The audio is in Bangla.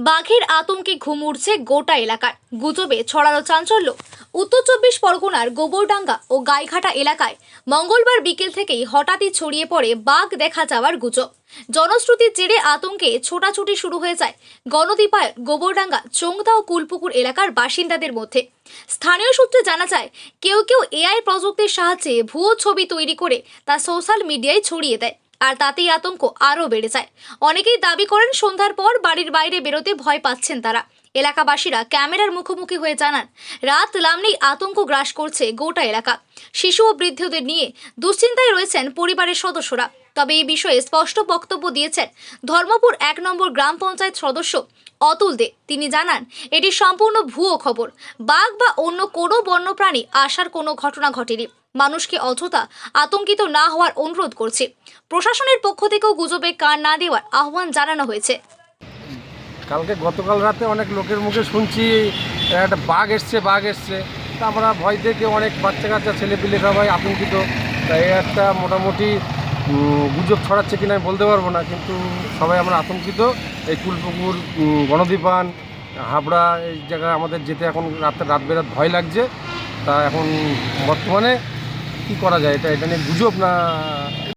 বাঘের আতঙ্কে ঘুম উড়ছে গোটা এলাকার। গুজবে ছড়ানো চাঞ্চল্য। উত্তর চব্বিশ পরগনার গোবরডাঙ্গা ও গাইঘাটা এলাকায় মঙ্গলবার বিকেল থেকেই হঠাৎই ছড়িয়ে পড়ে বাঘ দেখা যাওয়ার গুজব। জনশ্রুতির জেরে আতঙ্কে ছোটাছুটি শুরু হয়ে যায় গণদ্বীপায়ন, গোবরডাঙ্গা, চোংদা ও কুলপুকুর এলাকার বাসিন্দাদের মধ্যে। স্থানীয় সূত্রে জানা যায়, কেউ কেউ এআই প্রযুক্তির সাহায্যে ভুয়ো ছবি তৈরি করে তা সোশ্যাল মিডিয়ায় ছড়িয়ে দেয়, আর তাতেই আতঙ্ক আরও বেড়ে যায়। অনেকেই দাবি করেন সন্ধ্যার পর বাড়ির বাইরে বেরোতে ভয় পাচ্ছেন তারা। এলাকাবাসীরা ক্যামেরার মুখোমুখি হয়ে জানান, রাত নামলেই আতঙ্ক গ্রাস করছে গোটা এলাকা। শিশু ও বৃদ্ধদের নিয়ে দুশ্চিন্তায় রয়েছেন পরিবারের সদস্যরা। তবে এই বিষয়ে স্পষ্ট বক্তব্য দিয়েছেন ধর্মপুর ১ নম্বর গ্রাম পঞ্চায়েত সদস্য অতুল দে। তিনি জানান, এটি সম্পূর্ণ ভুয়ো খবর। বাঘ বা অন্য কোনো বন্যপ্রাণী আসার কোনো ঘটনা ঘটেনি। মানুষকে অযথা আতঙ্কিত না হওয়ার অনুরোধ করছে। প্রশাসনের পক্ষ থেকেও গুজবে কান না দেওয়ার আহ্বান জানানো হয়েছে। গতকাল রাতে অনেক লোকের মুখে শুনছি একটা বাঘ এসছে। তা আমরা ভয় দেখে অনেক বাচ্চা কাচ্চা ছেলেপিলে সবাই আতঙ্কিত। তাই একটা মোটামুটি গুজব ছড়াচ্ছে কিনা আমি বলতে পারবো না, কিন্তু সবাই আমরা আতঙ্কিত। এই কুলপুকুর, গণদ্বীপান, হাবড়া এই জায়গায় আমাদের যেতে এখন রাত বেরাত ভয় লাগছে। তা এখন বর্তমানে কী করা যায়, এটা নিয়ে গুজব না